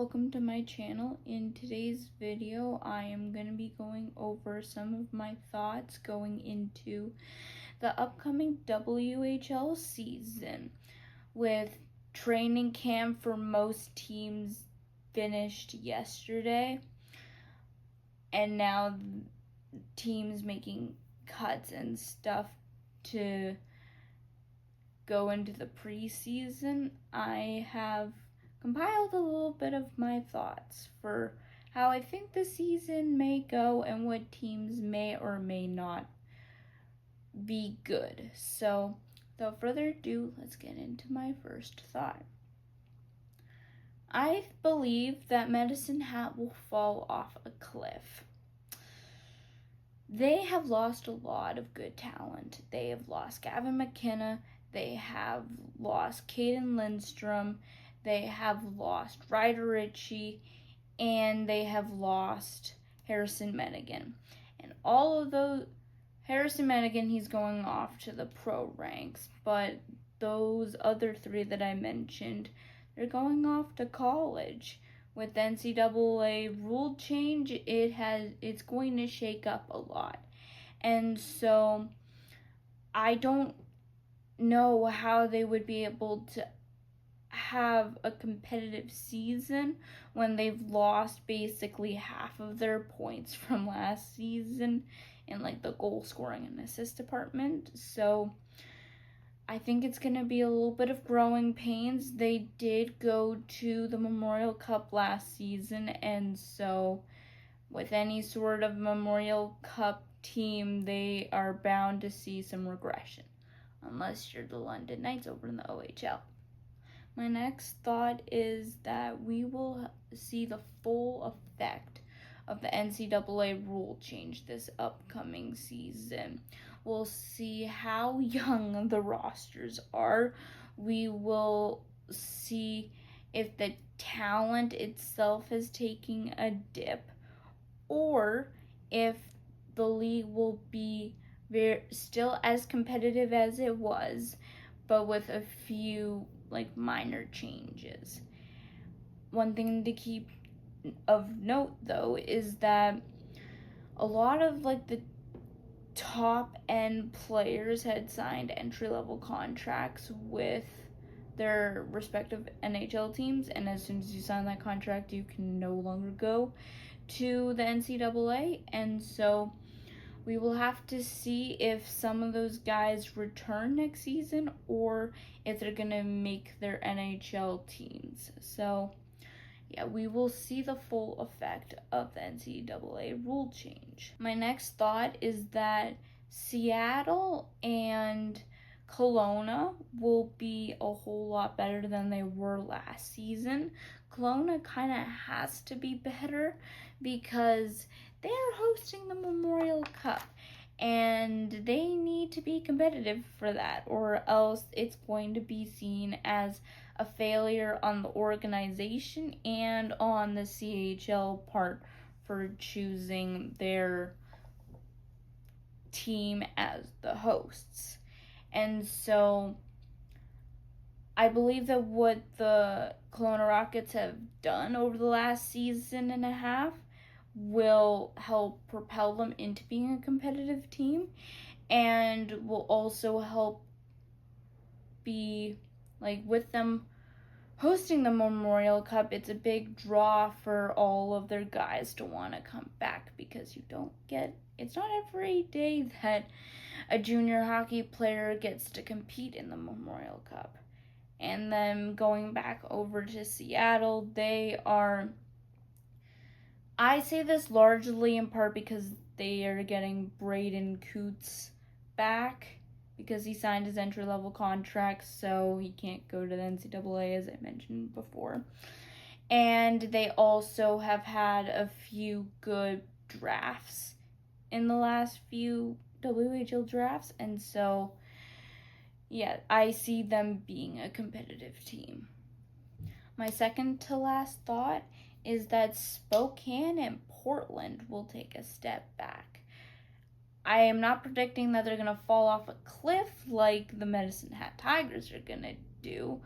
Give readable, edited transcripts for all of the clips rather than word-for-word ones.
Welcome to my channel. In today's video, I am going to be going over some of my thoughts going into the upcoming WHL season, with training camp for most teams finished yesterday, and now teams making cuts and stuff to go into the preseason. I have compiled a little bit of my thoughts for how I think the season may go and what teams may or may not be good. So, without further ado, let's get into my first thought. I believe that Medicine Hat will fall off a cliff. They have lost a lot of good talent. They have lost Gavin McKenna. They have lost Caden Lindstrom. They have lost Ryder Ritchie. And they have lost Harrison Menigan. And all of those, Harrison Menigan, he's going off to the pro ranks. But those other three that I mentioned, they're going off to college. With the NCAA rule change, it's going to shake up a lot. And so I don't know how they would be able to have a competitive season when they've lost basically half of their points from last season in like the goal scoring and assist department. So I think it's going to be a little bit of growing pains. They did go to the Memorial Cup last season, and so with any sort of Memorial Cup team, they are bound to see some regression, unless you're the London Knights over in the OHL. My next thought is that we will see the full effect of the NCAA rule change this upcoming season. We'll see how young the rosters are. We will see if the talent itself is taking a dip, or if the league will be still as competitive as it was, but with a few minor changes. One thing to keep of note though is that a lot of the top end players had signed entry-level contracts with their respective NHL teams, and as soon as you sign that contract, you can no longer go to the NCAA. And so we will have to see if some of those guys return next season or if they're going to make their NHL teams. So, yeah, we will see the full effect of the NCAA rule change. My next thought is that Seattle and Kelowna will be a whole lot better than they were last season. Kelowna kind of has to be better because they're hosting the Memorial Cup, and they need to be competitive for that, or else it's going to be seen as a failure on the organization and on the CHL part for choosing their team as the hosts. And so I believe that what the Kelowna Rockets have done over the last season and a half will help propel them into being a competitive team, and will also help be with them hosting the Memorial Cup. It's a big draw for all of their guys to want to come back, because it's not every day that a junior hockey player gets to compete in the Memorial Cup. And then going back over to Seattle, I say this largely in part because they are getting Braden Coots back, because he signed his entry-level contract, so he can't go to the NCAA, as I mentioned before. And they also have had a few good drafts in the last few WHL drafts, and so, yeah, I see them being a competitive team. My second to last thought is that Spokane and Portland will take a step back. I am not predicting that they're going to fall off a cliff like the Medicine Hat Tigers are going to do,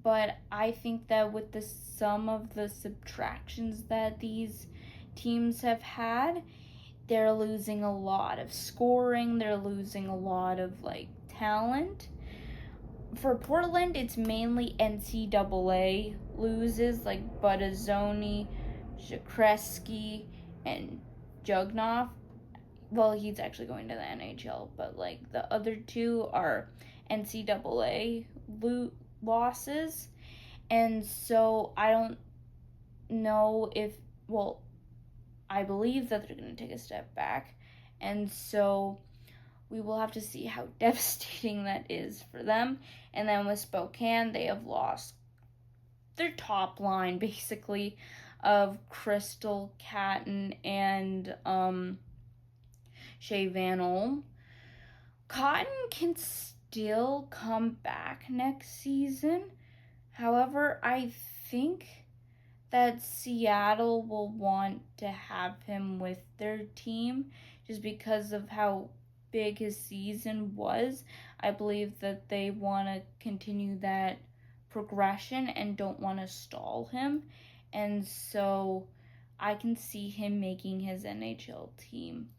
but I think that with the sum of the subtractions that these teams have had, they're losing a lot of scoring, they're losing a lot of like talent. For Portland, it's mainly NCAA loses, like Budazzoni, Zakreski, and Jugnoff. Well, he's actually going to the NHL, but like the other two are NCAA losses. And so I don't know if, well, I believe that they're going to take a step back. And so we will have to see how devastating that is for them. And then with Spokane, they have lost their top line, basically, of Crystal Catton and Shea Van Olm. Cotton can still come back next season. However, I think that Seattle will want to have him with their team just because of how big his season was. I believe that they want to continue that progression and don't want to stall him. And so I can see him making his NHL team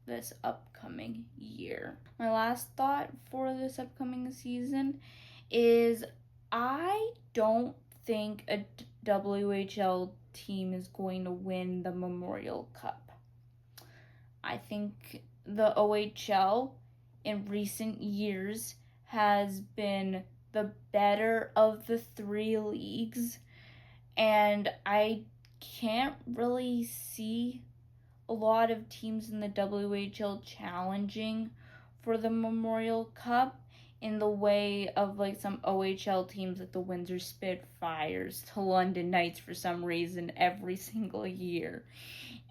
this upcoming year. My last thought for this upcoming season is I don't think a WHL team is going to win the Memorial Cup. I think the OHL in recent years has been the better of the three leagues, and I can't really see a lot of teams in the WHL challenging for the Memorial Cup in the way of like some OHL teams like the Windsor Spitfires, the London Knights for some reason every single year,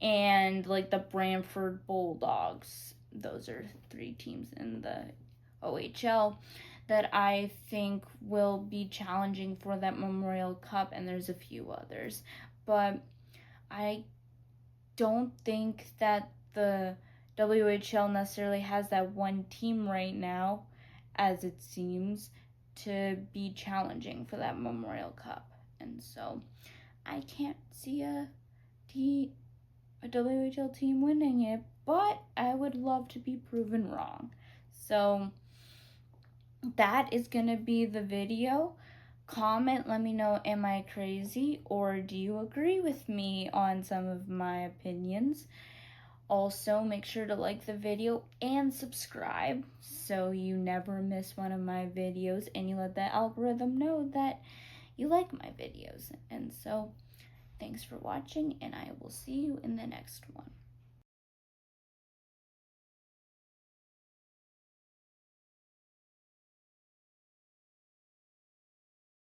and like the Brantford Bulldogs. Those are three teams in the OHL that I think will be challenging for that Memorial Cup, and there's a few others. But I don't think that the WHL necessarily has that one team right now, as it seems, to be challenging for that Memorial Cup. And so I can't see a WHL team winning it, but I would love to be proven wrong. So that is going to be the video. Comment, let me know, am I crazy or do you agree with me on some of my opinions? Also, make sure to like the video and subscribe so you never miss one of my videos and you let the algorithm know that you like my videos. And so, thanks for watching, and I will see you in the next one.